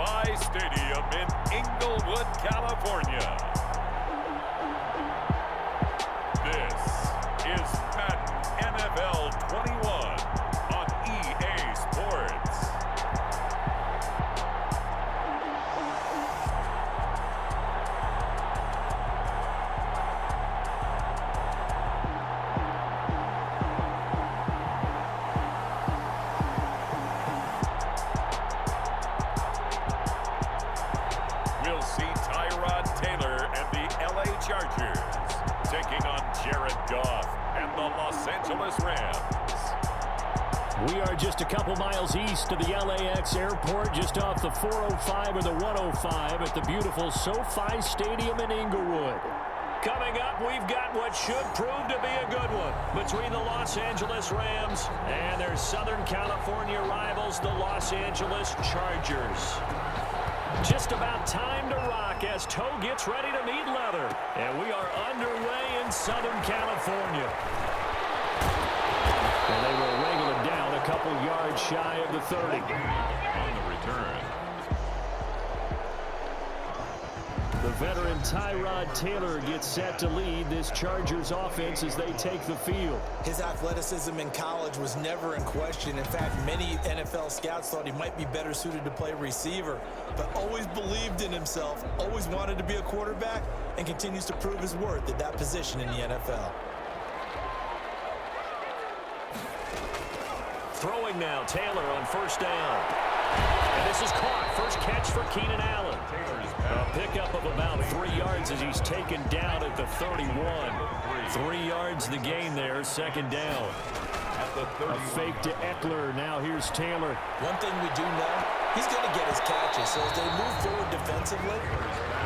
SoFi Stadium in Inglewood, California. This is Madden NFL 21 on EA Sports. We'll see Tyrod Taylor and the LA Chargers taking on Jared Goff and the Los Angeles Rams. We are just a couple miles east of the LAX airport, just off the 405 or the 105 at the beautiful SoFi Stadium in Inglewood. Coming up, we've got what should prove to be a good one between the Los Angeles Rams and their Southern California rivals, the Los Angeles Chargers. Just about time to rock as toe gets ready to meet leather. And we are underway in Southern California. And they will wrangle it down a couple yards shy of the 30. On the return. The veteran Tyrod Taylor gets set to lead this Chargers offense as they take the field. His athleticism in college was never in question. In fact, many NFL scouts thought he might be better suited to play receiver, but always believed in himself, always wanted to be a quarterback, and continues to prove his worth at that position in the NFL. Throwing now, Taylor on first down. And this is caught. First catch for Keenan Allen. A pickup of about 3 yards as he's taken down at the 31. 3 yards the gain there, second down. A fake to Eckler. Now here's Taylor. One thing we do know, he's going to get his catches. So as they move forward defensively,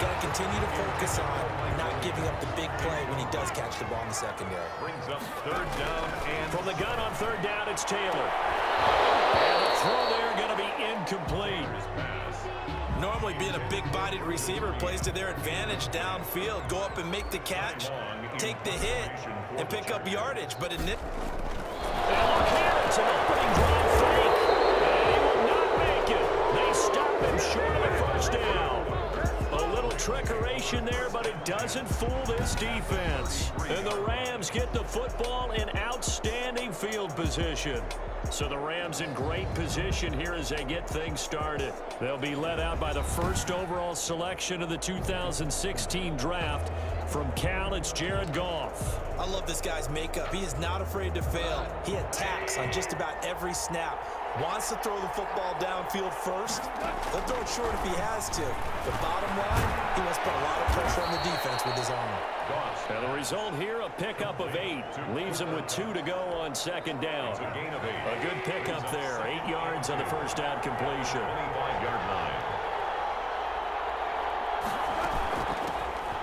got to continue to focus on not giving up the big play when he does catch the ball in the secondary. Brings up third down and From the gun on third down, it's Taylor. And the throw there going to be incomplete. Normally being a big-bodied receiver plays to their advantage downfield. Go up and make the catch, take the hit, and pick up yardage. But in this... And look here, it's an opening drive fake. And he will not make it. They stop him short of the first down. A little trickeration there, but it doesn't fool this defense. And the Rams get the football in outstanding field position. So the Rams in great position here as they get things started. They'll be led out by the first overall selection of the 2016 draft. From Cal, it's Jared Goff. I love this guy's makeup. He is not afraid to fail. He attacks on just about every snap. Wants to throw the football downfield first. He'll throw it short if he has to. The bottom line, he wants to put a lot of pressure on the defense with his arm. And the result here, a pickup of 8. Leaves him with 2 to go on second down. A good pickup there. 8 yards on the first down completion. 25-yard line.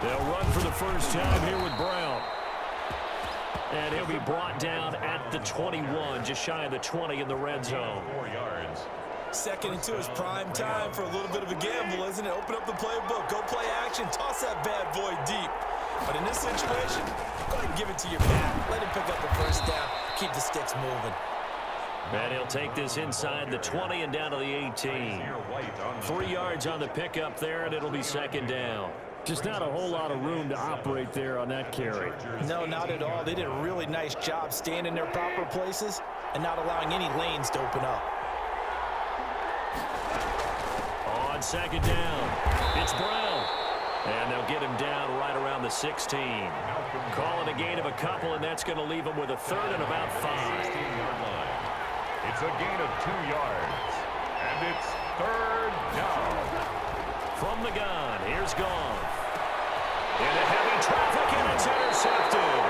They'll run for the first time here with Brown. And he'll be brought down at the 21, just shy of the 20 in the red zone. 4 yards. Second and 2 is prime time for a little bit of a gamble, isn't it? Open up the playbook, go play action, toss that bad boy deep. But in this situation, go ahead and give it to your back. Let him pick up the first down, keep the sticks moving. And he'll take this inside the 20 and down to the 18. 3 yards on the pickup there, and it'll be second down. Just not a whole lot of room to operate there on that carry. No, not at all. They did a really nice job staying in their proper places and not allowing any lanes to open up. On second down, it's Brown. And they'll get him down right around the 16. Call it a gain of a couple, and that's going to leave him with a third and about 5. 16-yard line. It's a gain of 2 yards. And it's third down. From the gun, here's Goff. Into heavy traffic, and it's intercepted.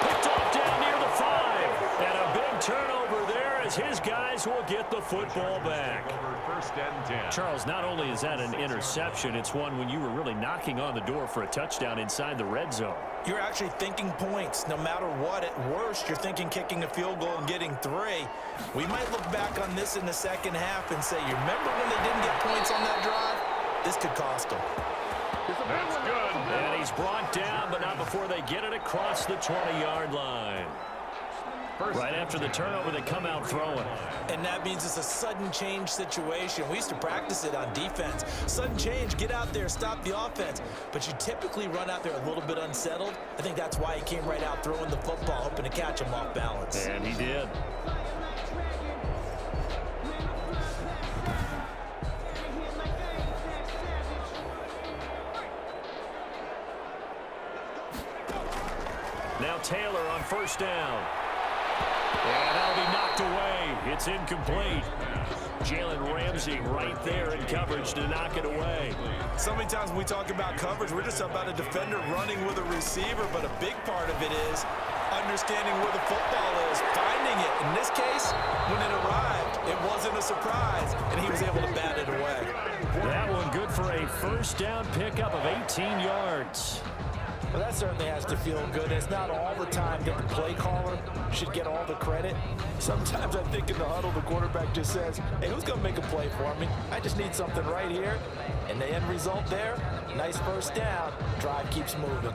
Picked off down near the 5. And a big turnover there as his guys will get the football back. First and 10. Charles, not only is that an interception, it's one when you were really knocking on the door for a touchdown inside the red zone. You're actually thinking points. No matter what, at worst, you're thinking kicking a field goal and getting 3. We might look back on this in the second half and say, you remember when they didn't get points on that drive? This could cost them. That's good. And he's brought down, but not before they get it across the 20-yard line. Right after the turnover, they come out throwing. And that means it's a sudden change situation. We used to practice it on defense. Sudden change, get out there, stop the offense. But you typically run out there a little bit unsettled. I think that's why he came right out throwing the football, hoping to catch him off balance. And he did. Now Taylor on first down. And that'll be knocked away. It's incomplete. Jalen Ramsey right there in coverage to knock it away. So many times when we talk about coverage, we're just about a defender running with a receiver, but a big part of it is understanding where the football is, finding it. In this case, when it arrived, it wasn't a surprise, and he was able to bat it away. That one good for a first down pickup of 18 yards. Well, that certainly has to feel good. It's not all the time that the play caller should get all the credit. Sometimes I think in the huddle, the quarterback just says, hey, who's going to make a play for me? I just need something right here. And the end result there, nice first down. Drive keeps moving.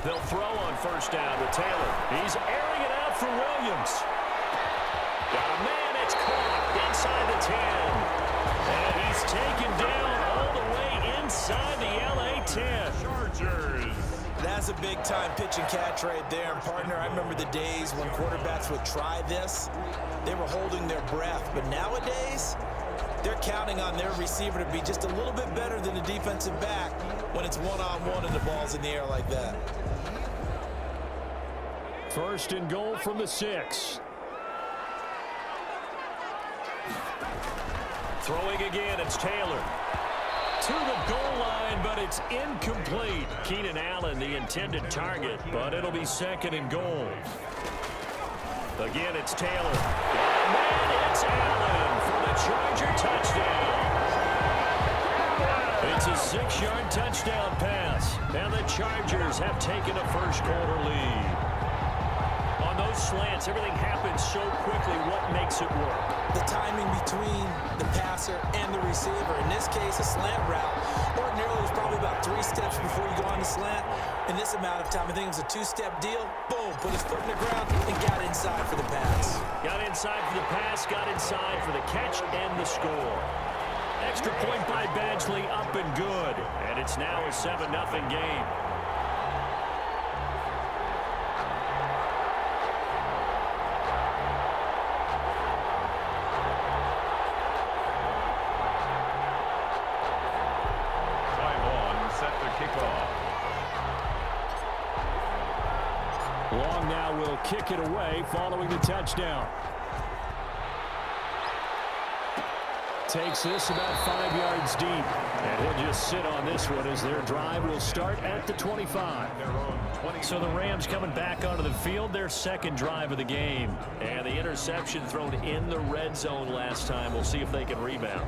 They'll throw on first down with Taylor. He's airing it out for Williams. Got a man, it's caught inside the 10. And he's taken down all the way inside the LA 10. Chargers. That's a big-time pitch and catch right there. And, partner, I remember the days when quarterbacks would try this. They were holding their breath. But nowadays, they're counting on their receiver to be just a little bit better than the defensive back when it's one-on-one and the ball's in the air like that. First and goal from the 6. Throwing again, it's Taylor. To the goal line, but it's incomplete. Keenan Allen, the intended target, but it'll be second and goal. Again, it's Taylor. And it's Allen for the Charger touchdown. It's a 6-yard touchdown pass, and the Chargers have taken a first-quarter lead. On those slants, everything happens so quickly. What makes it work? The timing between the passer and the receiver. In this case, a slant route. Ordinarily, it's probably about 3 steps before you go on the slant. In this amount of time, I think it was a 2-step deal. Boom, put his foot in the ground and got inside for the pass. Got inside for the pass, got inside for the catch and the score. Extra point by Badgley, up and good. And it's now a 7-0 game. Long now will kick it away following the touchdown. Takes this about 5 yards deep. And he'll just sit on this one as their drive will start at the 25. So the Rams coming back onto the field, their second drive of the game. And the interception thrown in the red zone last time. We'll see if they can rebound.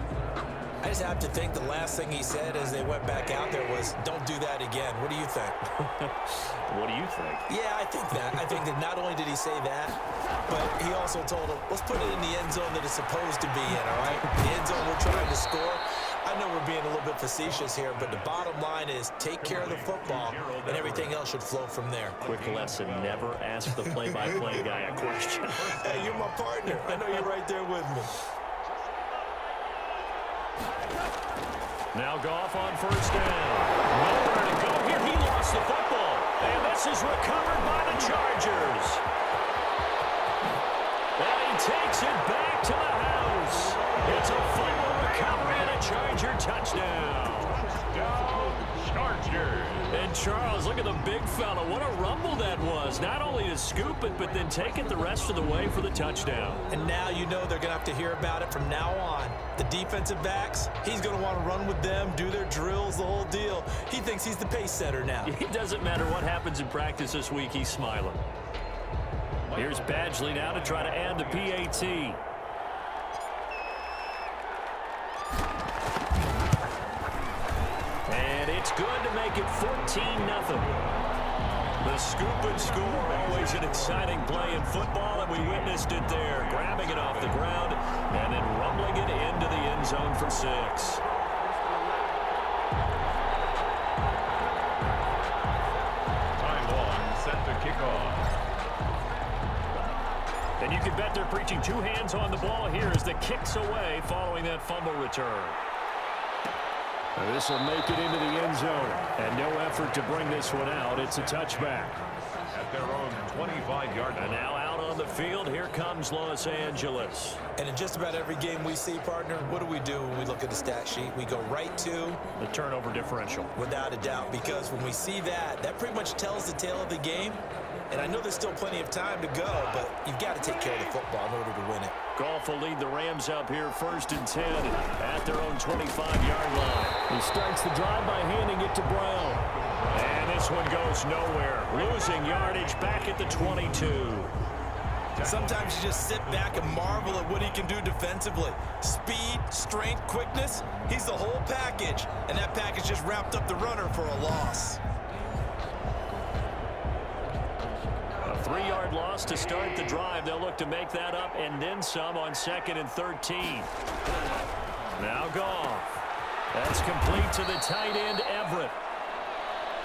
I just have to think the last thing he said as they went back out there was, don't do that again. What do you think? What do you think? Yeah, I think that. I think that not only did he say that, but he also told him, let's put it in the end zone that it's supposed to be in, all right? The end zone we're trying to score. I know we're being a little bit facetious here, but the bottom line is take care of the football, and everything else should flow from there. Quick lesson, never ask the play-by-play guy a question. Hey, you're my partner. I know you're right there with me. Now Goff on first down. Nowhere to go here. He lost the football. And this is recovered by the Chargers. And he takes it back to the house. It's a fumble recovery and a Charger touchdown. Chargers. And Charles, look at the big fella. What a rumble that was. Not only to scoop it, but then take it the rest of the way for the touchdown. And now you know they're going to have to hear about it from now on. The defensive backs, he's going to want to run with them, do their drills, the whole deal. He thinks he's the pace setter now. It doesn't matter what happens in practice this week, he's smiling. Here's Badgley now to try to add the PAT. And it's good to make it 14-0. The scoop and score, always an exciting play in football, and we witnessed it there, grabbing it off the ground and then rumbling it into the end zone for 6. Time long, set to kick off. And you can bet they're preaching 2 hands on the ball here as the kick's away following that fumble return. This will make it into the end zone. And no effort to bring this one out. It's a touchback. At their own 25-yard line. And now out on the field, here comes Los Angeles. And in just about every game we see, partner, what do when we look at the stat sheet? We go right to the turnover differential. Without a doubt, because when we see that, that pretty much tells the tale of the game. And I know there's still plenty of time to go, but you've got to take care of the football in order to win it. Goff will lead the Rams up here 1st and 10 at their own 25-yard line. He starts the drive by handing it to Brown. And this one goes nowhere. Losing yardage back at the 22. Sometimes you just sit back and marvel at what he can do defensively. Speed, strength, quickness, he's the whole package. And that package just wrapped up the runner for a loss. A 3-yard loss to start the drive. They'll look to make that up and then some on 2nd and 13. Now Goff. That's complete to the tight end, Everett.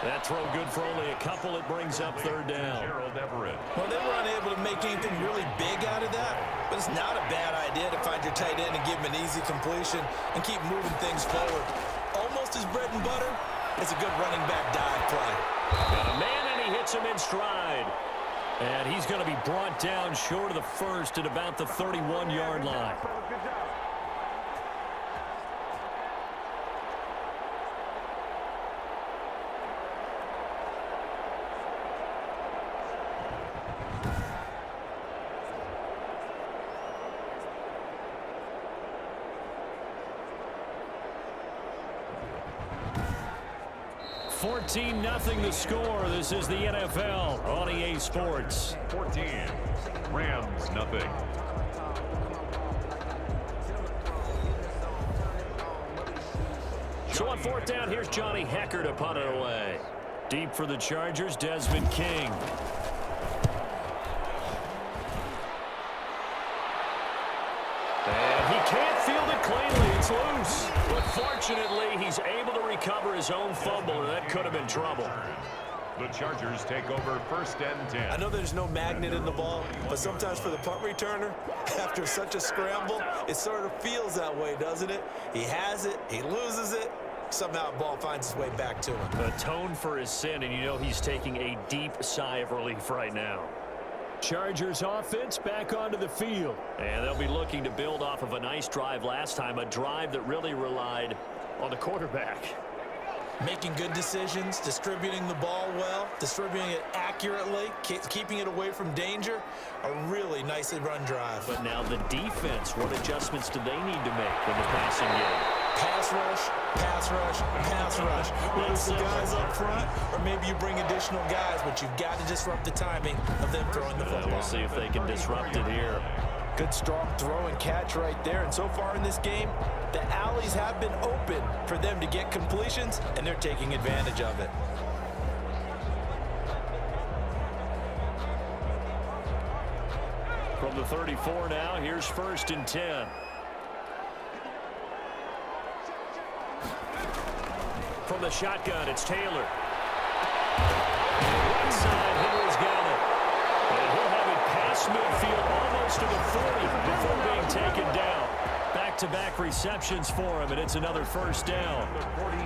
That throw good for only a couple. It brings up 3rd down. Well, they were unable to make anything really big out of that, but it's not a bad idea to find your tight end and give him an easy completion and keep moving things forward. Almost his bread and butter. It's a good running back dive play. Got a man, and he hits him in stride. And he's going to be brought down short of the 1st at about the 31-yard line. Nothing the score. This is the NFL on EA Sports. 14. Rams, nothing. So on 4th down, here's Johnny Hecker to punt it away. Deep for the Chargers, Desmond King. And he can't field it cleanly. It's loose. But fortunately, he's able to recover his own fumble, or that could have been trouble. The Chargers take over 1st and 10. I know there's no magnet in the ball, but sometimes for the punt returner, after such a scramble, it sort of feels that way, doesn't it? He has it, he loses it, somehow the ball finds its way back to him. Atone for his sin, and you know he's taking a deep sigh of relief right now. Chargers offense back onto the field. And they'll be looking to build off of a nice drive last time, a drive that really relied on the quarterback. Making good decisions, distributing the ball well, distributing it accurately, keeping it away from danger. A really nicely run drive. But now the defense, what adjustments do they need to make in the passing game? Pass rush, pass rush, pass rush. Whether it's the guys up front or maybe you bring additional guys, but you've got to disrupt the timing of them throwing the football. We'll see if they can disrupt it here. Good strong throw and catch right there. And so far in this game, the alleys have been open for them to get completions, and they're taking advantage of it. From the 34 now, here's 1st and 10. From the shotgun, it's Taylor. Right side, Henry's got it. And he'll have it past midfield almost to the 40 before being taken down. Back-to-back receptions for him, and it's another 1st down.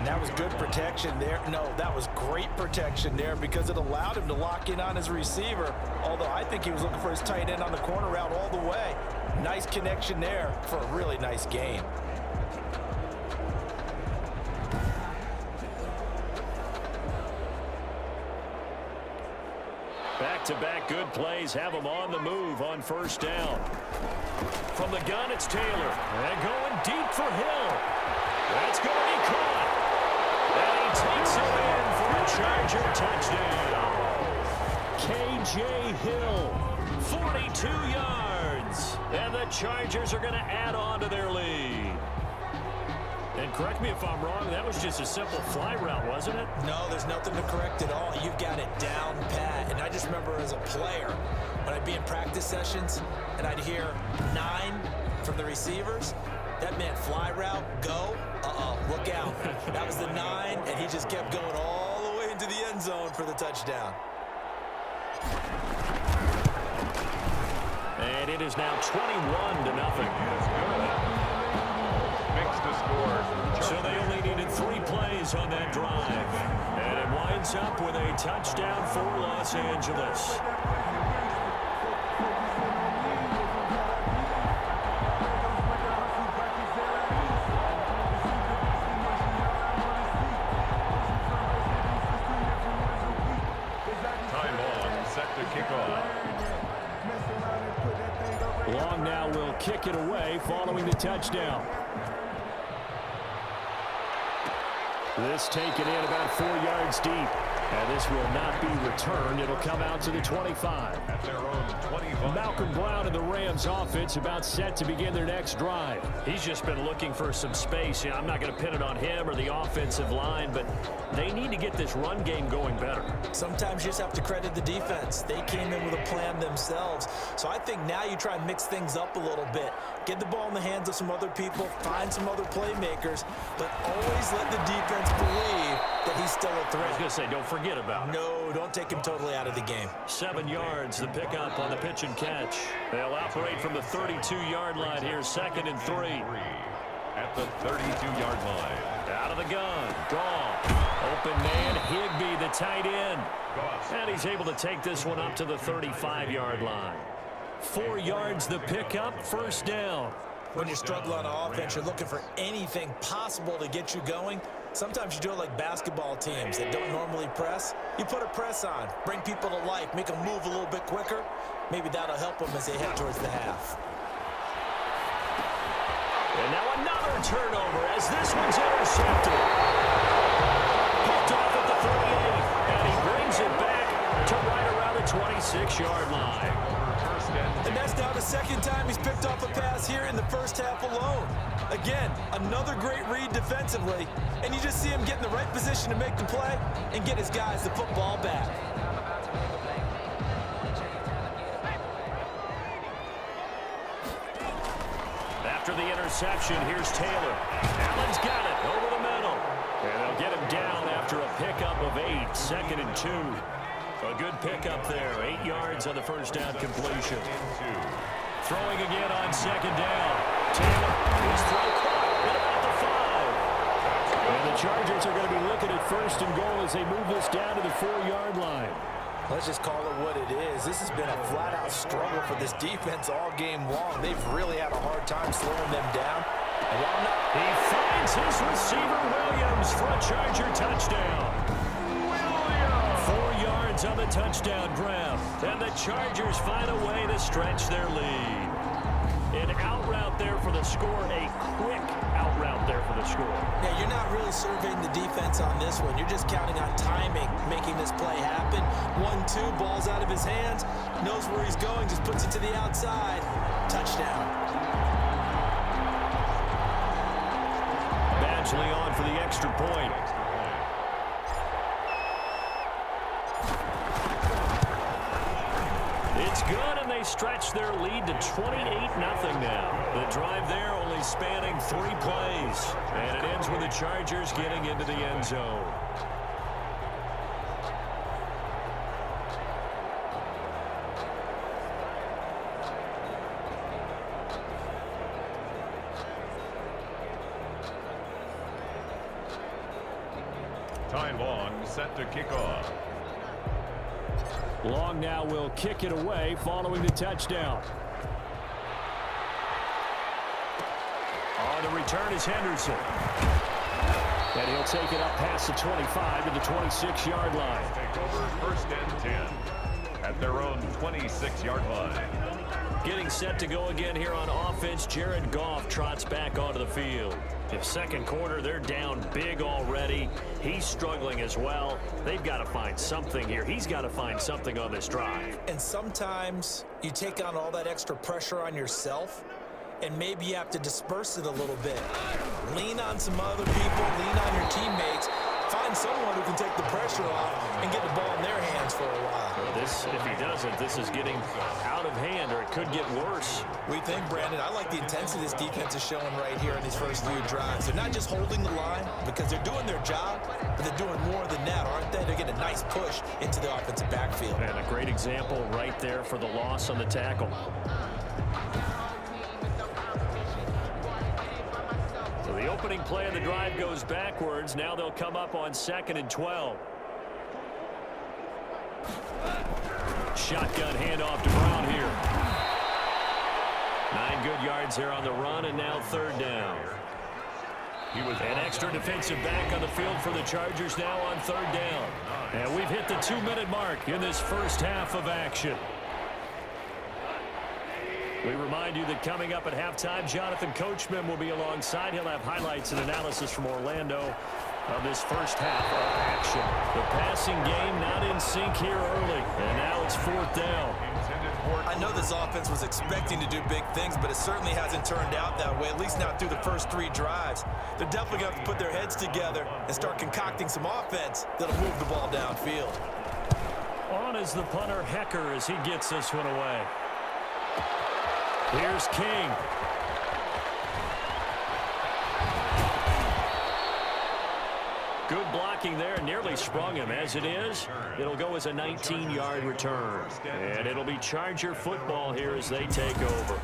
That was good protection there. No, that was great protection there because it allowed him to lock in on his receiver, although I think he was looking for his tight end on the corner route all the way. Nice connection there for a really nice game. Back-to-back good plays have him on the move on 1st down. From the gun, it's Taylor. And going deep for Hill. That's going to be caught. And he takes it in for a Charger touchdown. K.J. Hill, 42 yards. And the Chargers are going to add on to their lead. And correct me if I'm wrong, that was just a simple fly route, wasn't it? No, there's nothing to correct at all. You've got it down pat. And I just remember as a player, when I'd be in practice sessions and I'd hear 9 from the receivers, That meant fly route, go, look out. That was the 9, and he just kept going all the way into the end zone for the touchdown. And it is now 21-0. Makes the score. So they only needed 3 plays on that drive. And it winds up with a touchdown for Los Angeles. Time on, set to kick off. Long now will kick it away following the touchdown. This taken in about 4 yards deep. And this will not be returned. It'll come out to the 25. At their own 25. Malcolm Brown and the Rams offense about set to begin their next drive. He's just been looking for some space. I'm not going to pin it on him or the offensive line, but they need to get this run game going better. Sometimes you just have to credit the defense. They came in with a plan themselves. So I think now you try and mix things up a little bit. Get the ball in the hands of some other people, find some other playmakers, but always let the defense believe that he's still a threat. I was going to say, don't forget about it. No, don't take him totally out of the game. 7 yards, the pickup on the pitch and catch. They'll operate from the 32-yard line here, 2nd and 3. At the 32-yard line. Out of the gun, Goff. Open man, Higbee, the tight end. And he's able to take this one up to the 35-yard line. 4 yards, the pickup, 1st down. When you struggle on offense, you're looking for anything possible to get you going. Sometimes you do it like basketball teams that don't normally press. You put a press on, bring people to life, make them move a little bit quicker. Maybe that'll help them as they head towards the half. And now another turnover as this one's intercepted. Picked off at the 38, and he brings it back to right around the 26-yard line. And that's now the 2nd time he's picked off a pass here in the first half alone. Again, another great read defensively, and you just see him get in the right position to make the play and get his guys the football back. After the interception, here's Taylor. Allen's got it over the middle. And they'll get him down after a pickup of 8, 2nd and 2. A good pickup there, 8 yards on the first down completion. Throwing again on 2nd down. Taylor, his throw caught at about the 5. And the Chargers are going to be looking at 1st and goal as they move this down to the 4-yard line. Let's just call it what it is. This has been a flat-out struggle for this defense all game long. They've really had a hard time slowing them down. And while not, he finds his receiver, Williams, for a Charger touchdown. 4 yards on the touchdown grab. And the Chargers find a way to stretch their lead. An out route there for the score. A quick out route there for the score. Yeah, you're not really surveying the defense on this one. You're just counting on timing, making this play happen. 1-2, ball's out of his hands. Knows where he's going, just puts it to the outside. Touchdown. Badgley on for the extra point. It's good, and they stretch their lead to 28-0 now. The drive there only spanning 3 plays. And it ends with the Chargers getting into the end zone. Ty Long set to kick off. Long now will kick it away following the touchdown. On the return is Henderson. And he'll take it up past the 25 to the 26-yard line. Take over 1st and 10 at their own 26-yard line. Getting set to go again here on offense. Jared Goff trots back onto the field. If 2nd quarter, they're down big already. He's struggling as well. They've got to find something here. He's got to find something on this drive. And sometimes you take on all that extra pressure on yourself, and maybe you have to disperse it a little bit. Lean on some other people, lean on your teammates. Find find someone who can take the pressure off and get the ball in their hands for a while. If he doesn't, this is getting out of hand, or it could get worse. We think, Brandon, I like the intensity this defense is showing right here in these first few drives. They're not just holding the line because they're doing their job, but they're doing more than that, aren't they? They're getting a nice push into the offensive backfield. And a great example right there for the loss on the tackle. So the opening play of the drive goes backwards. Now they'll come up on 2nd and 12. Shotgun handoff to Brown here. 9 good yards here on the run, and now 3rd down. An extra defensive back on the field for the Chargers now on 3rd down. And we've hit the 2-minute mark in this first half of action. We remind you that coming up at halftime, Jonathan Coachman will be alongside. He'll have highlights and analysis from Orlando of this first half of action. The passing game not in sync here early, and now it's 4th down. I know this offense was expecting to do big things, but it certainly hasn't turned out that way, at least not through the first 3 drives. They're definitely going to have to put their heads together and start concocting some offense that'll move the ball downfield. On is the punter, Hecker, as he gets this one away. Here's King. Good blocking there, nearly sprung him. As it is, it'll go as a 19-yard return. And it'll be Charger football here as they take over.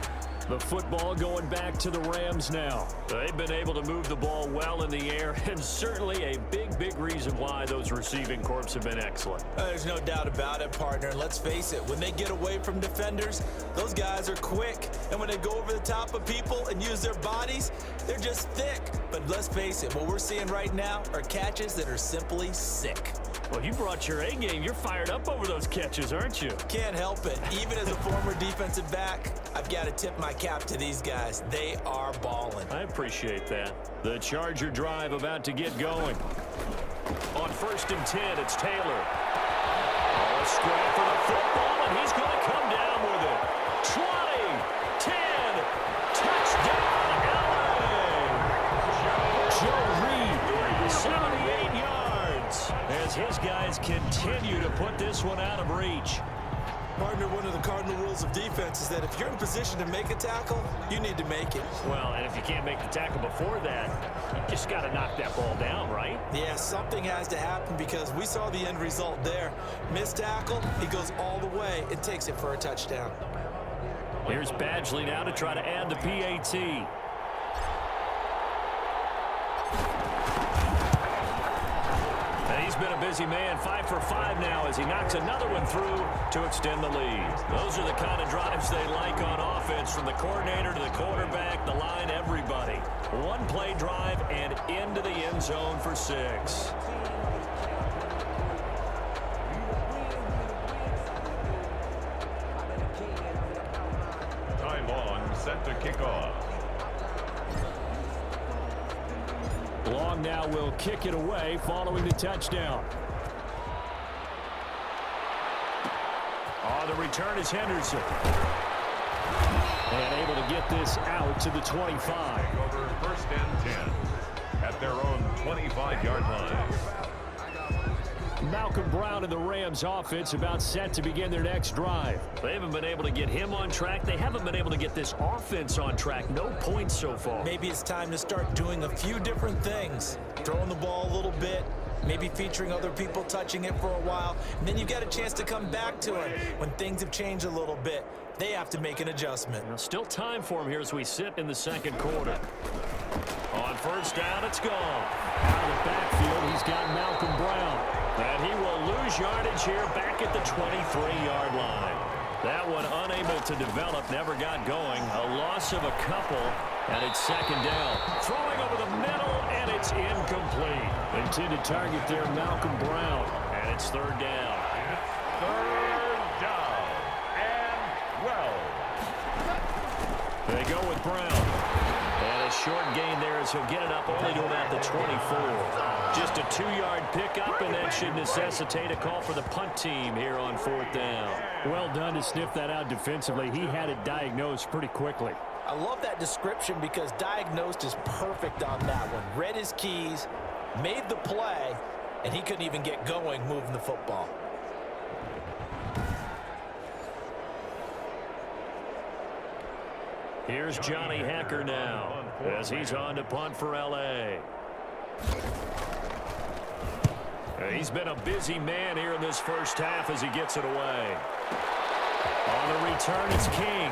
The football going back to the Rams now. They've been able to move the ball well in the air, and certainly a big reason why those receiving corps have been excellent. There's no doubt about it, partner. Let's face it, when they get away from defenders, those guys are quick. And when they go over the top of people and use their bodies, they're just thick. But let's face it, what we're seeing right now are catches that are simply sick. Well, you brought your A game. You're fired up over those catches, aren't you? Can't help it. Even as a former defensive back, I've got to tip my cap to these guys. They are balling. I appreciate that. The Charger drive about to get going. On 1st and 10, it's Taylor. A scrap for the football, and he's going to come down with it. 20, 10, touchdown, LA! Joe Reed, 78 yards, as his guys continue to put this one out of reach. Partner, one of the cardinal rules of defense is that if you're in position to make a tackle, you need to make it. Well, and if you can't make the tackle before that, you just got to knock that ball down, right? Yeah, something has to happen because we saw the end result there. Missed tackle, he goes all the way. It takes it for a touchdown. Here's Badgley now to try to add the PAT. He's been a busy man, 5 for 5 now as he knocks another one through to extend the lead. Those are the kind of drives they like on offense, from the coordinator to the quarterback, the line, everybody. One play drive and into the end zone for 6. Time on, set to kick off. Long now will kick it away following the touchdown. The return is Henderson. And able to get this out to the 25. Over 1st and 10 at their own 25-yard line. Malcolm Brown and the Rams offense about set to begin their next drive. They haven't been able to get him on track. They haven't been able to get this offense on track. No points so far. Maybe it's time to start doing a few different things. Throwing the ball a little bit, maybe featuring other people touching it for a while, and then you get a chance to come back to it when things have changed a little bit. They have to make an adjustment. Now, still time for him here as we sit in the 2nd quarter. On 1st down, it's gone. Out of the backfield, he's got Malcolm Brown. And he will lose yardage here back at the 23-yard line. That one unable to develop, never got going. A loss of a couple, and it's 2nd down. Throwing over the middle, and it's incomplete. Intended target there, Malcolm Brown. And it's 3rd down. 3rd down and 12. They go with Brown. And a short gain there as he'll get it up only to about the 24. Just a 2-yard pickup, and that should necessitate a call for the punt team here on 4th down. Well done to sniff that out defensively. He had it diagnosed pretty quickly. I love that description because diagnosed is perfect on that one. Read his keys, made the play, and he couldn't even get going moving the football. Here's Johnny Hacker now as he's on to punt for L.A. He's been a busy man here in this first half as he gets it away. On the return, it's King.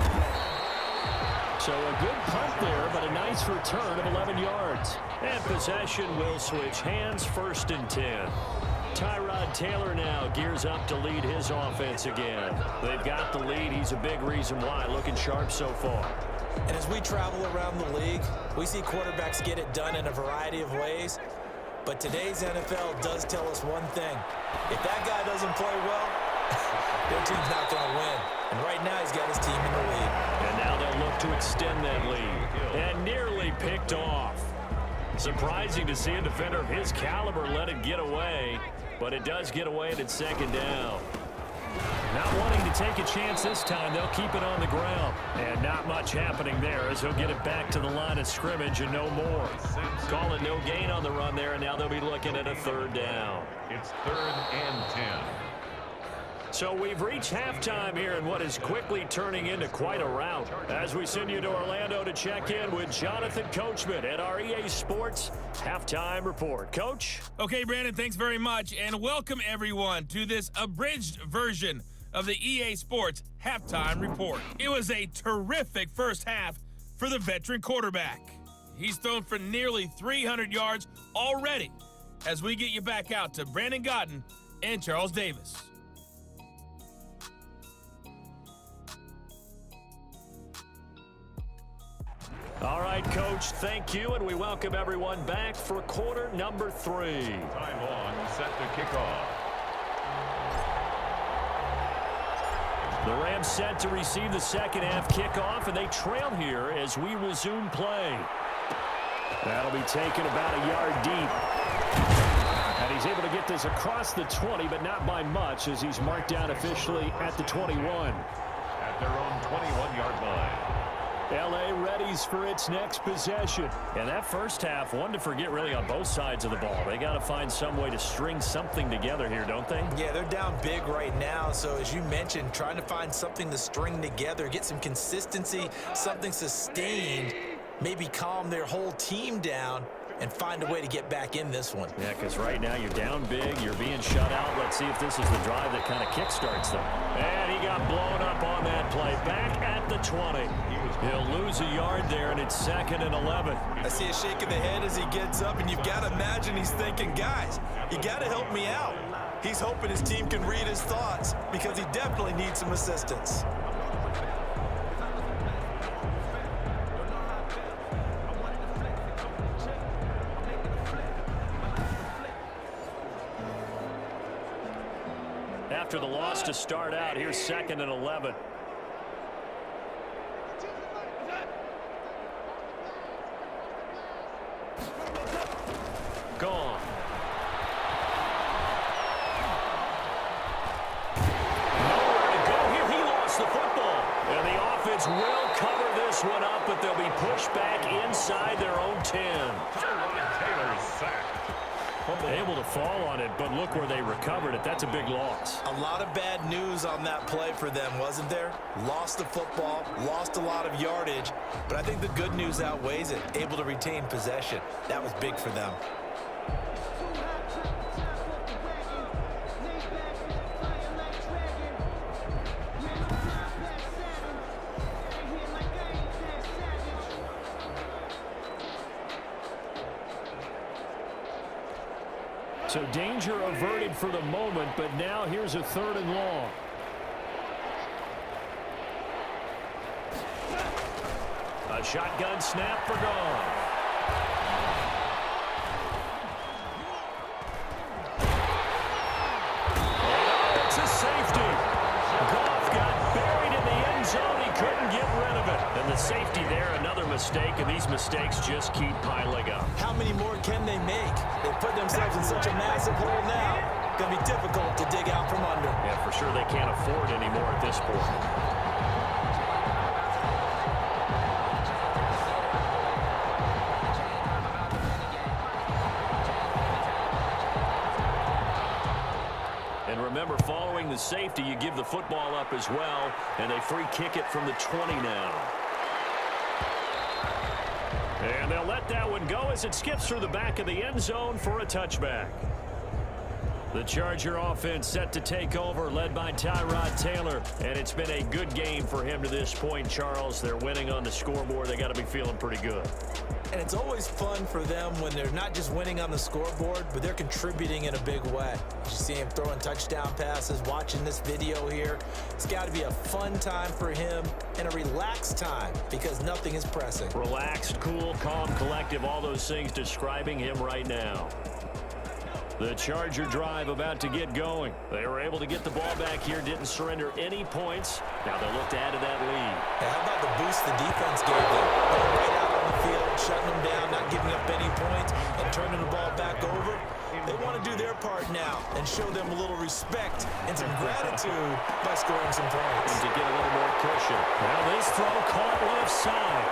So a good punt there, but a nice return of 11 yards. And possession will switch hands, 1st and 10. Tyrod Taylor now gears up to lead his offense again. They've got the lead. He's a big reason why. Looking sharp so far. And as we travel around the league, we see quarterbacks get it done in a variety of ways. But today's NFL does tell us one thing. If that guy doesn't play well, their team's not going to win. And right now he's got his team in the lead. And now they'll look to extend that lead. And nearly picked off. Surprising to see a defender of his caliber let it get away. But it does get away and it's 2nd down. Not wanting to take a chance this time, they'll keep it on the ground. And not much happening there as he'll get it back to the line of scrimmage and no more. Call it no gain on the run there, and now they'll be looking at a 3rd down. It's 3rd and 10. So we've reached halftime here in what is quickly turning into quite a rout. As we send you to Orlando to check in with Jonathan Coachman at our EA Sports Halftime Report. Coach? Okay, Brandon, thanks very much. And welcome, everyone, to this abridged version of the EA Sports Halftime Report. It was a terrific first half for the veteran quarterback. He's thrown for nearly 300 yards already as we get you back out to Brandon Gaudin and Charles Davis. All right, Coach, thank you, and we welcome everyone back for quarter number 3. Time on, set to kick off. The Rams set to receive the second half kickoff, and they trail here as we resume play. That'll be taken about a yard deep. And he's able to get this across the 20, but not by much as he's marked down officially at the 21. At their own 21-yard line. L.A. readies for its next possession. And that first half, one to forget really on both sides of the ball. They got to find some way to string something together here, don't they? Yeah, they're down big right now. So as you mentioned, trying to find something to string together, get some consistency, something sustained, maybe calm their whole team down and find a way to get back in this one. Yeah, because right now you're down big, you're being shut out. Let's see if this is the drive that kind of kickstarts them. And he got blown up on that play. Back at the 20. He'll lose a yard there, and it's 2nd and 11. I see a shake of the head as he gets up, and you've got to imagine he's thinking, guys, you got to help me out. He's hoping his team can read his thoughts because he definitely needs some assistance. After the loss to start out, here's 2nd and 11. Gone. Nowhere to go here. He lost the football. And the offense will cover this one up, but they'll be pushed back inside their own 10. Taylor sacked. Able to fall on it, but look where they recovered it. That's a big loss. A lot of bad news on that play for them, wasn't there? Lost the football, lost a lot of yardage, but I think the good news outweighs it. Able to retain possession. That was big for them. So danger averted for the moment, but now here's a 3rd and long. A shotgun snap for Goff. Oh, it's a safety. Goff got buried in the end zone. He couldn't get rid of it. And the safety there, another mistake, and these mistakes just keep piling up. How many more can they make? They put themselves in such a massive hole now. Going to be difficult to dig out from under. Yeah, for sure they can't afford anymore at this point. remember, following the safety, you give the football up as well, and they free kick it from the 20 now. And they'll let that one go as it skips through the back of the end zone for a touchback. The Charger offense set to take over, led by Tyrod Taylor. And it's been a good game for him to this point, Charles. They're winning on the scoreboard. They got to be feeling pretty good. And it's always fun for them when they're not just winning on the scoreboard, but they're contributing in a big way. You see him throwing touchdown passes, watching this video here. It's got to be a fun time for him and a relaxed time because nothing is pressing. Relaxed, cool, calm, collective, all those things describing him right now. The Charger drive about to get going. They were able to get the ball back here, didn't surrender any points. Now they'll look to add to that lead. Hey, how about the boost the defense gave them? Going right out on the field, shutting them down, not giving up any points, and turning the ball back over. They want to do their part now and show them a little respect and some gratitude by scoring some points. And to get a little more cushion. Now this throw caught left side.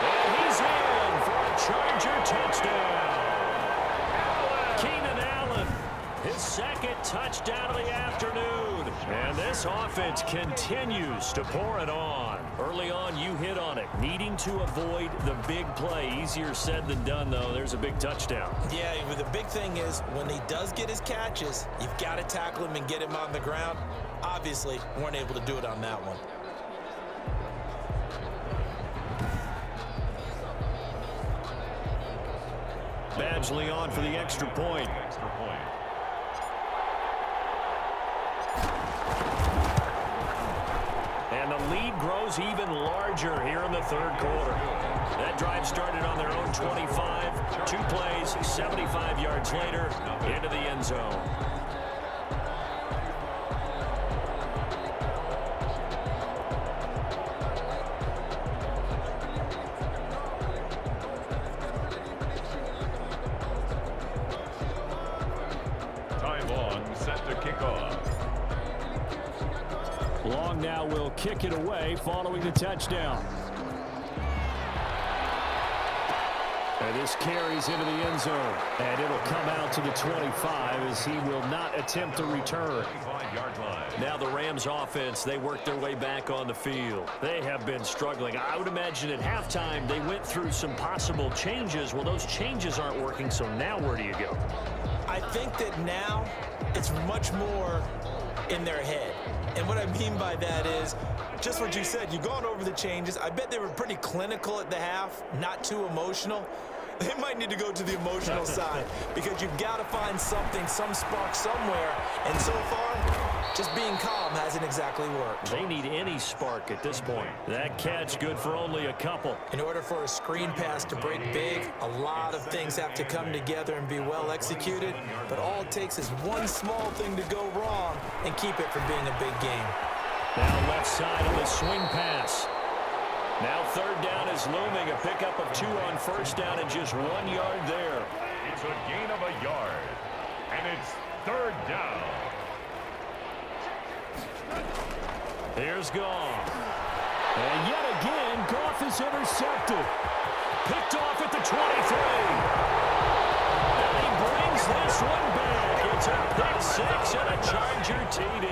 And he's in for a Charger touchdown. Keenan Allen, his second touchdown of the afternoon. And this offense continues to pour it on. Early on, you hit on it. Needing to avoid the big play. Easier said than done, though. There's a big touchdown. Yeah, the big thing is when he does get his catches, you've got to tackle him and get him on the ground. Obviously, weren't able to do it on that one. Badgley on for the extra point. And the lead grows even larger here in the third quarter. That drive started on their own 25. 2 plays, 75 yards later, into the end zone. Long now will kick it away following the touchdown. And this carries into the end zone. And it'll come out to the 25 as he will not attempt a return. Now the Rams offense, they work their way back on the field. They have been struggling. I would imagine at halftime they went through some possible changes. Well, those changes aren't working, so now where do you go? I think that now it's much more in their head. And what I mean by that is just what you said. You've gone over the changes. I bet they were pretty clinical at the half, not too emotional. They might need to go to the emotional side because you've got to find something, some spark somewhere. And so far, just being calm hasn't exactly worked. They need any spark at this point. That catch good for only a couple. In order for a screen pass to break big, a lot of things have to come together and be well executed. But all it takes is one small thing to go wrong and keep it from being a big game. Now left side of the swing pass. Now third down is looming. A pickup of 2 on first down and just 1 yard there. It's a gain of a yard. And it's third down. Here's Goff. And yet again, Goff is intercepted. Picked off at the 23. And he brings this one back. It's a pick 6 and a Charger TD.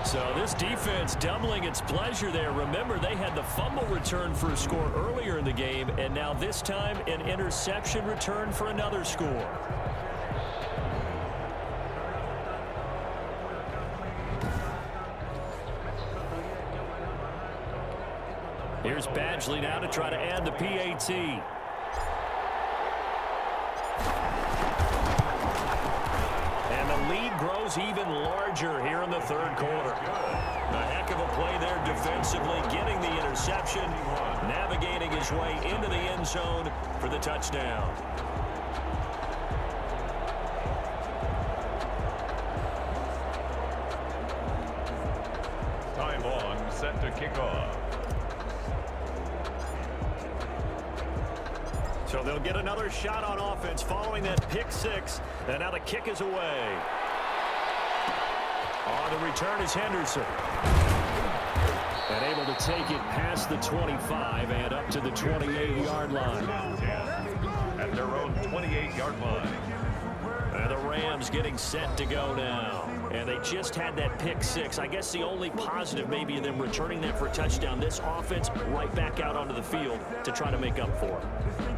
So this defense doubling its pleasure there. Remember, they had the fumble return for a score earlier in the game, and now this time an interception return for another score. Here's Badgley now to try to add the PAT. Lead grows even larger here in the third quarter. A heck of a play there defensively, getting the interception, navigating his way into the end zone for the touchdown. Time on, set to kick off. So they'll get another shot on offense following that pick 6. And now the kick is away. On the return is Henderson. And able to take it past the 25 and up to the 28-yard line. At their own 28-yard line. And the Rams getting set to go now. And they just had that pick six. I guess the only positive maybe in them returning that for a touchdown. This offense right back out onto the field to try to make up for it.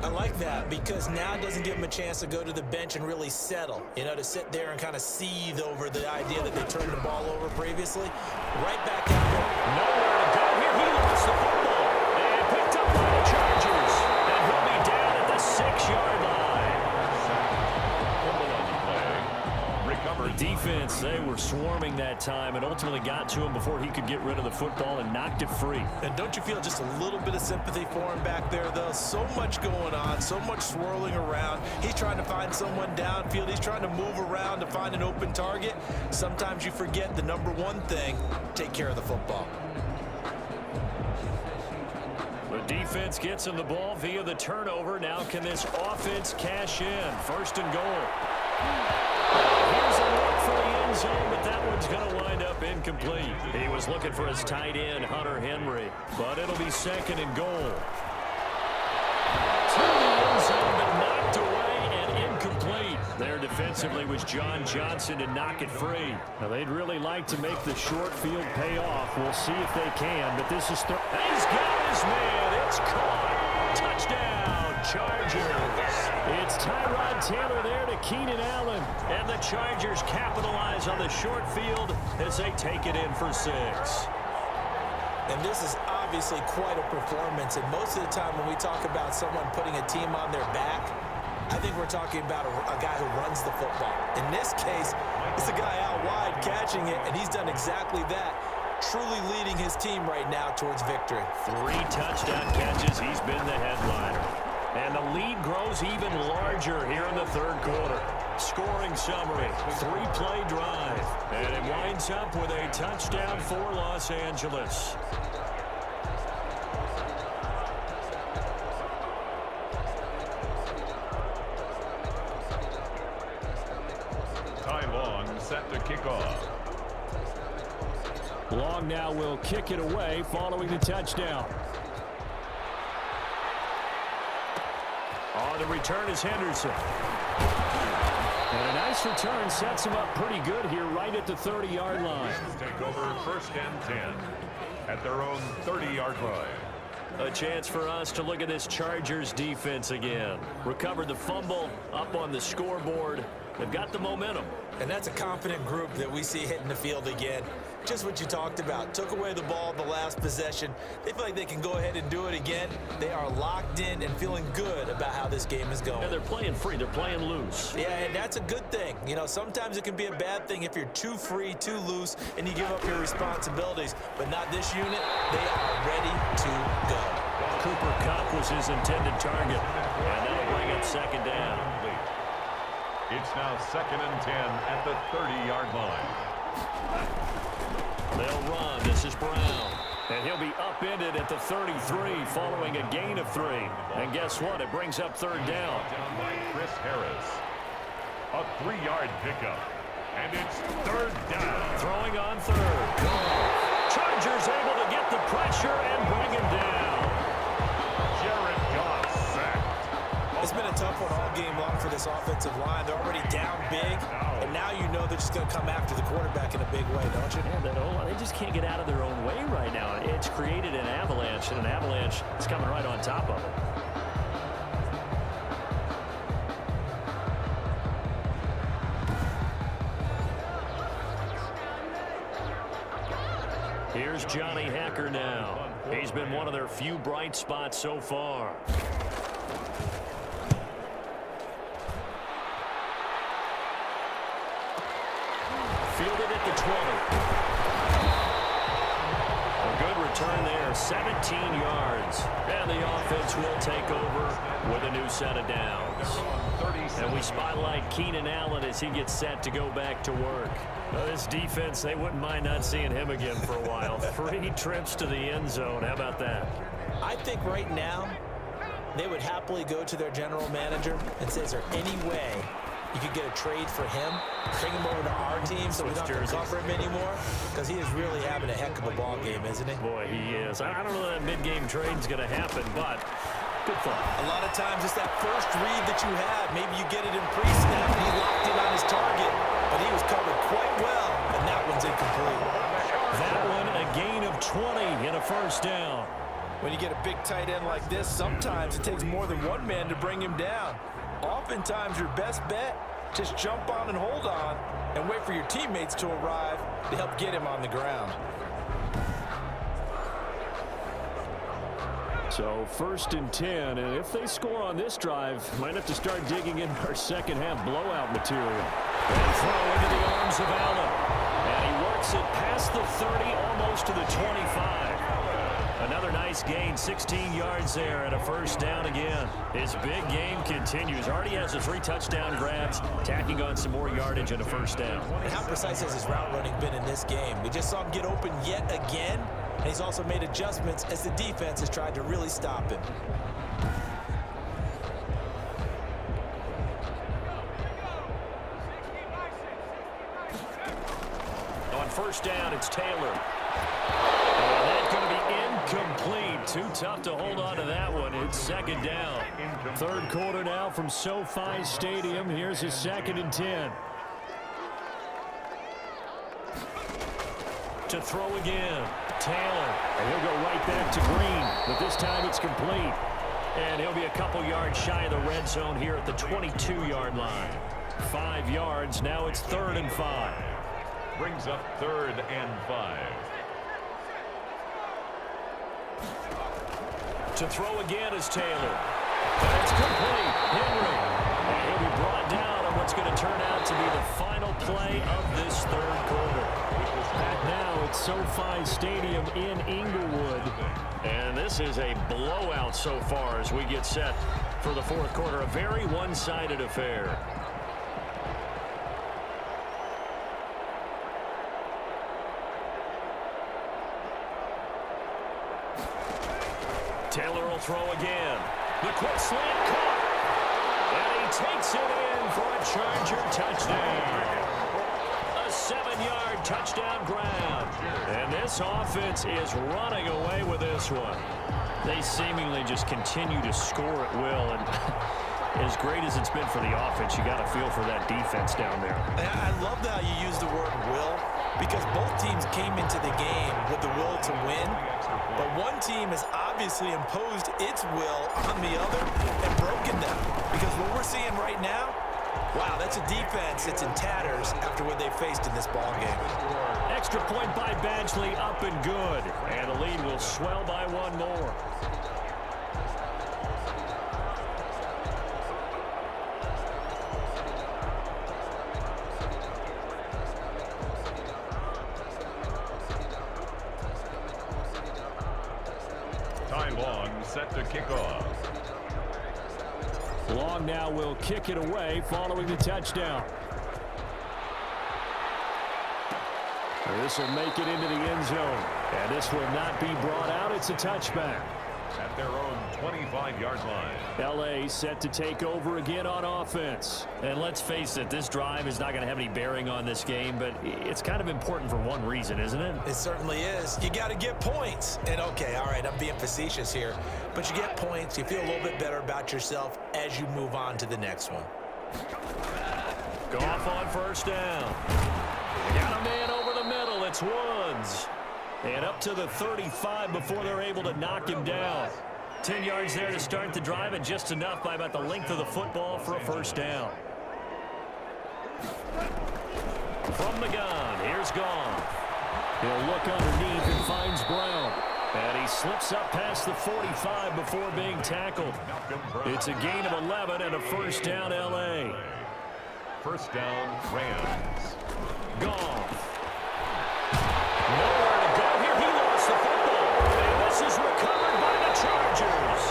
I like that because now it doesn't give them a chance to go to the bench and really settle. You know, to sit there and kind of seethe over the idea that they turned the ball over previously. Right back out there. Nowhere to go here. He lost the football. And picked up by the Chargers. And he'll be down at the 6-yard line. The defense, they were swarming that time and ultimately got to him before he could get rid of the football and knocked it free. And don't you feel just a little bit of sympathy for him back there, though? So much going on, so much swirling around. He's trying to find someone downfield. He's trying to move around to find an open target. Sometimes you forget the number one thing, take care of the football. The defense gets him the ball via the turnover. Now can this offense cash in? First and goal. Here's a look for the end zone, but that one's going to wind up incomplete. He was looking for his tight end, Hunter Henry, but it'll be second and goal. To the end zone, but knocked away and incomplete. There defensively was John Johnson to knock it free. Now, they'd really like to make the short field pay off. We'll see if they can, but this is third. He's got his man. It's caught. Touchdown, Chargers. It's Tyrod Taylor there to Keenan Allen. And the Chargers capitalize on the short field as they take it in for 6. And this is obviously quite a performance. And most of the time when we talk about someone putting a team on their back, I think we're talking about a guy who runs the football. In this case, it's a guy out wide catching it, and he's done exactly that. Truly leading his team right now towards victory. 3 touchdown catches. He's been the headliner. And the lead grows even larger here in the third quarter. Scoring summary, 3-play drive. And it winds up with a touchdown for Los Angeles. Ty Long set to kick off. Long now will kick it away following the touchdown. On the return is Henderson. And a nice return sets him up pretty good here right at the 30-yard line. Take over first and 10 at their own 30-yard line. A chance for us to look at this Chargers defense again. Recovered the fumble, up on the scoreboard. They've got the momentum. And that's a confident group that we see hitting the field again. Just what you talked about. Took away the ball the last possession. They feel like they can go ahead and do it again. They are locked in and feeling good about how this game is going. And they're playing free. They're playing loose. Yeah, and that's a good thing. You know, sometimes it can be a bad thing if you're too free, too loose, and you give up your responsibilities. But not this unit. They are ready to go. Cooper Kupp was his intended target. And that'll bring up second down. It's now second and 10 at the 30-yard line. They'll run. This is Brown. And he'll be upended at the 33 following a gain of 3. And guess what? It brings up third down. Down by Chris Harris. A 3-yard pickup. And it's third down. Throwing on third. Chargers able to get the pressure and bring him down. Jared Goff sacked. It's been a tough one all game long for this offensive line. They're already down big, and now you know they're just going to come after the quarterback in a big way, don't you? Yeah, they just can't get out of their own way right now. It's created an avalanche, and an avalanche is coming right on top of it. Here's Johnny Hacker now. He's been one of their few bright spots so far. Fielded at the 20. A good return there, 17 yards. And the offense will take over with a new set of downs. And we spotlight Keenan Allen as he gets set to go back to work. This defense, they wouldn't mind not seeing him again for a while. 3 trips to the end zone. How about that? I think right now they would happily go to their general manager and say, is there any way you could get a trade for him, bring him over to our team so we don't have to cover him anymore? Because he is really having a heck of a ball game, isn't he? Boy, he is. I don't know that mid-game trade's going to happen, but Good thought. A lot of times it's that first read that you have. Maybe you get it in pre-snap and he locked in on his target, but he was covered quite well, and that one's incomplete. That one a gain of 20 and a first down. When you get a big tight end like this, sometimes it takes more than one man to bring him down. Oftentimes your best bet, just jump on and hold on and wait for your teammates to arrive to help get him on the ground. So 1st and 10, and if they score on this drive, might have to start digging in our second half blowout material. And throw into the arms of Allen. And he works it past the 30, almost to the 25. Another nice gain, 16 yards there and a first down again. His big game continues. Already has the 3 touchdown grabs, tacking on some more yardage and a first down. And how precise has his route running been in this game? We just saw him get open yet again, and he's also made adjustments as the defense has tried to really stop him. On first down, it's Taylor. And that's going to be incomplete. Too tough to hold on to that one. It's second down. Third quarter now from SoFi Stadium. Here's his 2nd and 10. To throw again. Taylor. And he'll go right back to Green. But this time it's complete. And he'll be a couple yards shy of the red zone here at the 22-yard line. 5 yards. Now it's 3rd and 5. Brings up 3rd and 5. To throw again is Taylor. That's complete. Henry. And he'll be brought down on what's going to turn out to be the final play of this 3rd quarter. Back now at SoFi Stadium in Inglewood. And this is a blowout so far as we get set for the 4th quarter. A very one-sided affair. Taylor will throw again. The quick slant caught. And he takes it in for a Charger touchdown. A 7-yard touchdown grab. And this offense is running away with this one. They seemingly just continue to score at will. And as great as it's been for the offense, you got to feel for that defense down there. I love how you use the word will, because both teams came into the game with the will to win. But one team has obviously imposed its will on the other and broken them. Because what we're seeing right now, wow, that's a defense that's in tatters after what they faced in this ballgame. Extra point by Badgley, up and good. And the lead will swell by 1 more. Long set to kick off. Long now will kick it away following the touchdown. This will make it into the end zone. And this will not be brought out. It's a touchback. At their own 25-yard line. L.A. set to take over again on offense. And let's face it, this drive is not going to have any bearing on this game, but it's kind of important for one reason, isn't it? It certainly is. You got to get points. And okay, all right, I'm being facetious here, but you get points. You feel a little bit better about yourself as you move on to the next one. Goff on first down. Got a man over the middle. It's Woods. And up to the 35 before they're able to knock him down. 10 yards there to start the drive, and just enough by about the length of the football for a first down. From the gun, here's Goff. He'll look underneath and finds Brown. And he slips up past the 45 before being tackled. It's a gain of 11 and a first down, L.A. First down, Rams. Goff. Nowhere to go here. He lost the football. And this is recovered by the Chargers.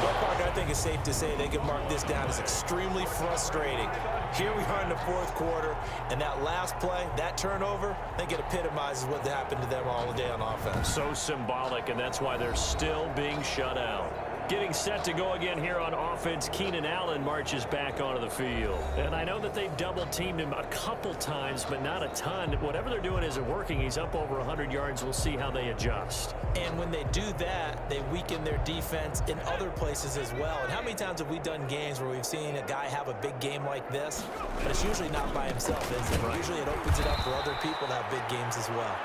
Well, partner, I think it's safe to say they can mark this down as extremely frustrating. Here we are in the 4th quarter, and that last play, that turnover, I think it epitomizes what happened to them all day on offense. So symbolic, and that's why they're still being shut out. Getting set to go again here on offense, Keenan Allen marches back onto the field. And I know that they've double-teamed him a couple times, but not a ton. Whatever they're doing isn't working. He's up over 100 yards. We'll see how they adjust. And when they do that, they weaken their defense in other places as well. And how many times have we done games where we've seen a guy have a big game like this? But it's usually not by himself, is it? Right. Usually it opens it up for other people to have big games as well.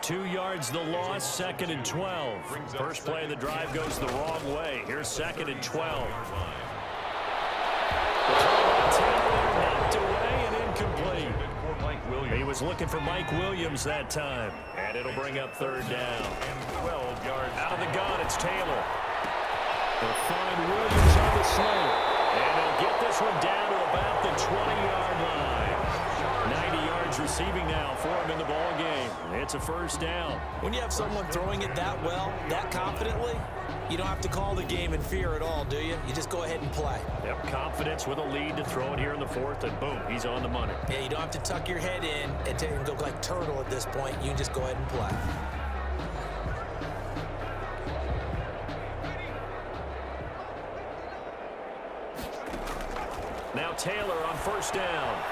2 yards the loss, 2nd and 12. First play of the drive goes the wrong way. Here's 2nd and 12. Knocked away and incomplete. He was looking for Mike Williams that time. And it'll bring up 3rd down. 12 yards. Out of the gun, it's Taylor. They'll find Williams on the slant. And they'll get this one down to about the 20-yard line. 90 yards receiving now for him in the ball game. It's a 1st down. When you have someone throwing it that well, that confidently, you don't have to call the game in fear at all, do you? You just go ahead and play. Yep, confidence with a lead to throw it here in the 4th, and boom, he's on the money. Yeah, you don't have to tuck your head in and go like turtle at this point. You just go ahead and play. Now Taylor on 1st down.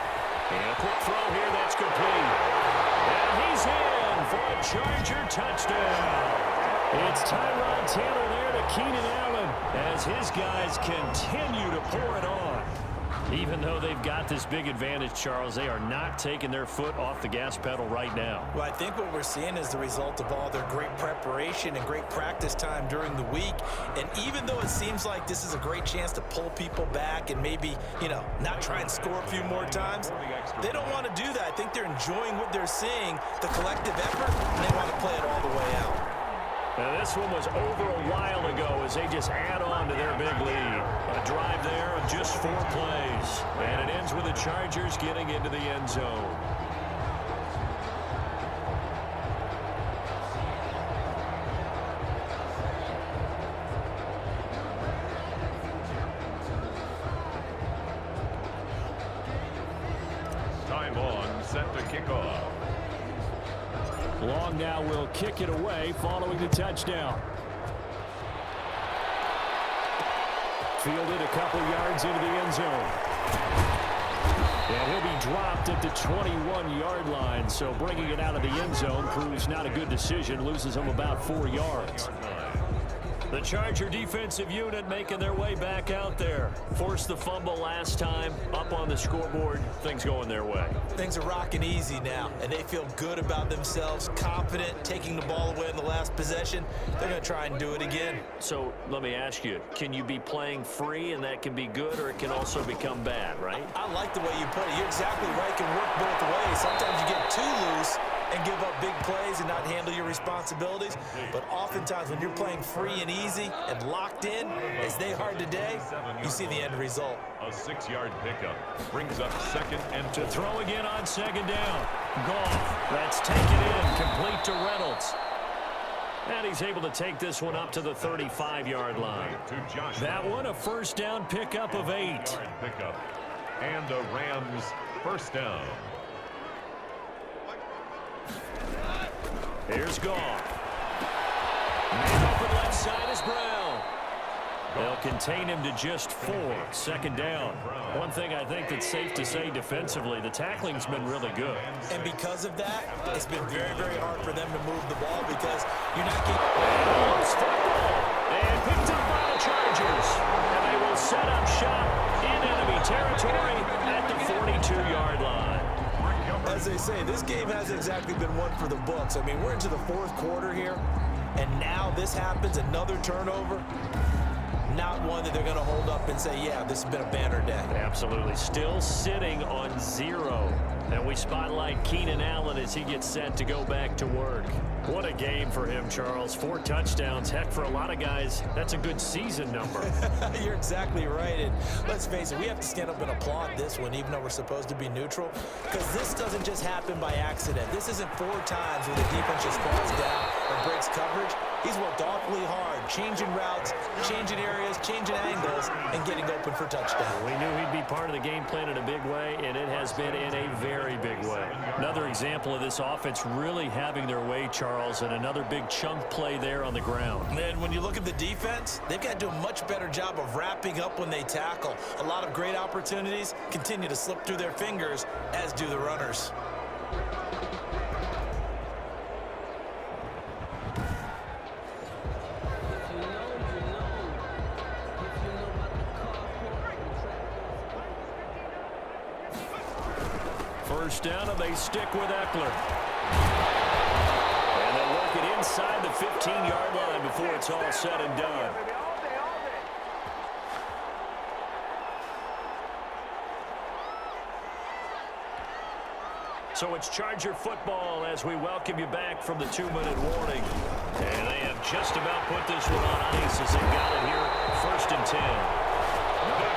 And a quick throw here, that's complete. And he's in for a Charger touchdown. It's Tyrod Taylor there to Keenan Allen as his guys continue to pour it on. Even though they've got this big advantage, Charles, they are not taking their foot off the gas pedal right now. Well, I think what we're seeing is the result of all their great preparation and great practice time during the week. And even though it seems like this is a great chance to pull people back and maybe, not try and score a few more times, they don't want to do that. I think they're enjoying what they're seeing, the collective effort, and they want to play it all the way out. Now, this one was over a while ago as they just add on to their big lead. A drive there of just 4 plays. And it ends with the Chargers getting into the end zone. Time on, set to kick off. Long now will kick it away following the touchdown. Fielded a couple yards into the end zone. And he'll be dropped at the 21-yard line, so bringing it out of the end zone proves not a good decision, loses him about 4 yards. The Charger defensive unit making their way back out there. Forced the fumble last time, up on the scoreboard, things going their way. Things are rocking easy now, and they feel good about themselves, confident, taking the ball away in the last possession. They're going to try and do it again. So let me ask you, can you be playing free and that can be good, or it can also become bad, right? I like the way you put it. You're exactly right. It can work both ways. Sometimes you get too loose and give up big plays and not handle your responsibilities. But oftentimes when you're playing free and easy and locked in, as they are today, you see the end result. A 6-yard pickup brings up 2nd and 2. To throw again on 2nd down. Goff, that's taken in, complete to Reynolds. And he's able to take this one up to the 35-yard line. That one a 1st down pickup of 8. Pickup. And the Rams 1st down. Here's Goff. Man open left side is Brown. They'll contain him to just 4. 2nd down. One thing I think that's safe to say defensively, the tackling's been really good. And because of that, it's been very, very hard for them to move the ball because you're not getting... Loose football. And picked up by the Chargers. And they will set up shop in enemy territory at the 42-yard line. As they say, this game hasn't exactly been one for the books. I mean, we're into the 4th quarter here, and now this happens, another turnover. Not one that they're going to hold up and say, yeah, this has been a banner day. Absolutely. Still sitting on 0. And we spotlight Keenan Allen as he gets set to go back to work. What a game for him, Charles. 4 touchdowns. Heck, for a lot of guys, that's a good season number. You're exactly right. And let's face it, we have to stand up and applaud this one, even though we're supposed to be neutral, because this doesn't just happen by accident. This isn't 4 times where the defense just falls down or breaks coverage. He's worked awfully hard, changing routes, changing areas, changing angles, and getting open for touchdown. We knew he'd be part of the game plan in a big way, and it has been in a very big way. Another example of this offense really having their way, Charles, and another big chunk play there on the ground. And when you look at the defense, they've got to do a much better job of wrapping up when they tackle. A lot of great opportunities continue to slip through their fingers, as do the runners. First down, and they stick with Eckler. And they work it inside the 15-yard line before it's all said and done. So it's Charger football as we welcome you back from the 2-minute warning. And they have just about put this one on ice as they got it here, 1st and 10.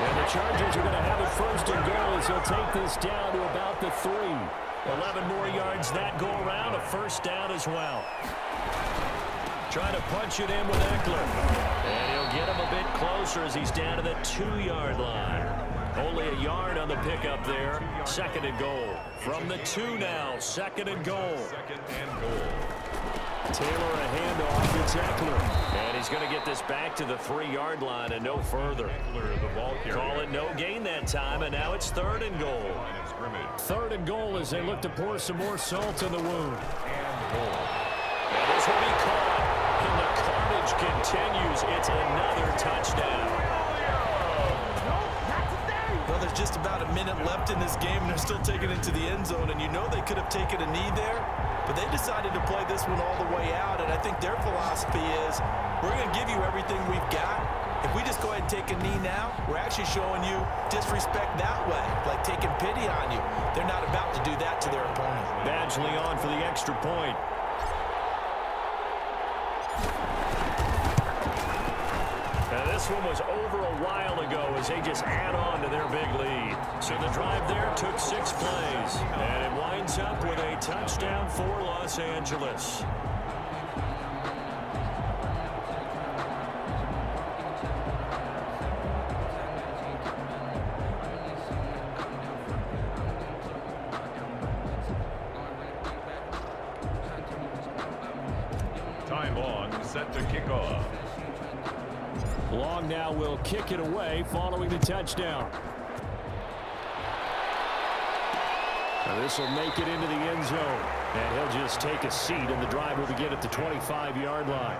And the Chargers are going to have it 1st and goal as they'll take this down to about the 3. 11 more yards that go around, a 1st down as well. Trying to punch it in with Eckler. And he'll get him a bit closer as he's down to the 2-yard line. Only a yard on the pickup there. 2nd and goal. From the 2 now, 2nd and goal. Taylor a handoff. It's Eckler. And he's going to get this back to the 3-yard line and no further. Call it no gain that time, and now it's 3rd and goal. 3rd and goal as they look to pour some more salt in the wound. And this will be caught. And the carnage continues. It's another touchdown. Well, there's just about a minute left in this game, and they're still taking it to the end zone, and you know they could have taken a knee there, but they decided to play this one all the way out, and I think their philosophy is, we're going to give you everything we've got. If we just go ahead and take a knee now, we're actually showing you disrespect that way, like taking pity on you. They're not about to do that to their opponent. Badgley on for the extra point. Now this one was over a while ago as they just add on to their big lead. So the drive there took 6 plays. And it winds up with a touchdown for Los Angeles. Time on, set to kick off. Long now will kick it away following the touchdown. Now this will make it into the end zone. And he'll just take a seat, and the drive will begin at the 25-yard line.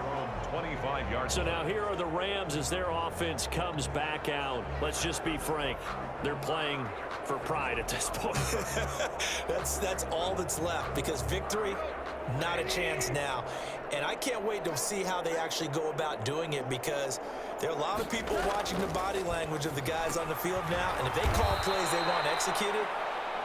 25 yards. So now here are the Rams as their offense comes back out. Let's just be frank. They're playing for pride at this point. That's all that's left, because victory, not a chance now. And I can't wait to see how they actually go about doing it, because there are a lot of people watching the body language of the guys on the field now, and if they call plays they want executed,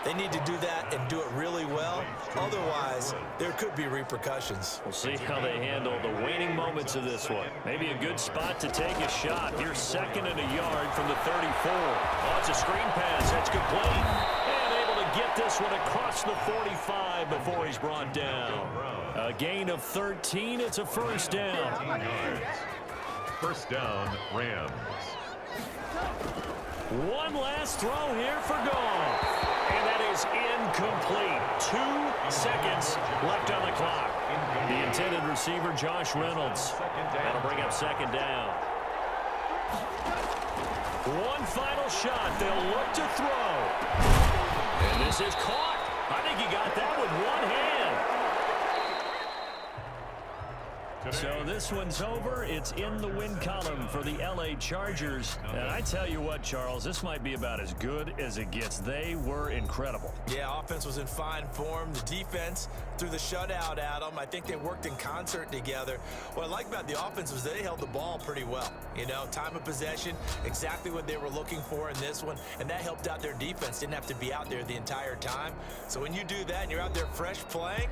they need to do that and do it really well. Otherwise, there could be repercussions. We'll see how they handle the waning moments of this one. Maybe a good spot to take a shot. Here's 2nd and a yard from the 34. Oh, it's a screen pass. That's complete. And able to get this one across the 45 before he's brought down. A gain of 13. It's a 1st down. 1st down, Rams. One last throw here for Goff. And that is incomplete. 2 seconds left on the clock. The intended receiver, Josh Reynolds. That'll bring up 2nd down. One final shot. They'll look to throw. And this is caught. I think he got that with one hand. So this one's over. It's in the win column for the LA Chargers. And I tell you what, Charles, this might be about as good as it gets. They were incredible. Yeah, offense was in fine form. The defense threw the shutout at them. I think they worked in concert together. What I like about the offense was they held the ball pretty well. You know, time of possession, exactly what they were looking for in this one. And that helped out their defense. Didn't have to be out there the entire time. So when you do that and you're out there fresh playing,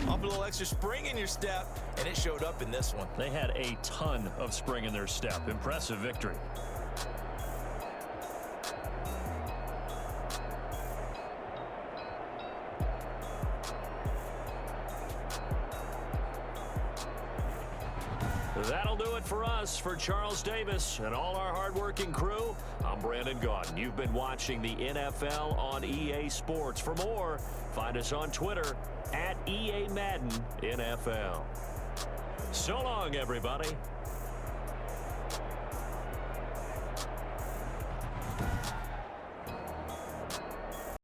up a little extra spring in your step, and it showed up in this one. They had a ton of spring in their step. Impressive victory. That'll do it for us. For Charles Davis and all our hardworking crew, I'm Brandon Gaudin. You've been watching the NFL on EA Sports. For more, find us on Twitter @EA Madden NFL. So long, everybody.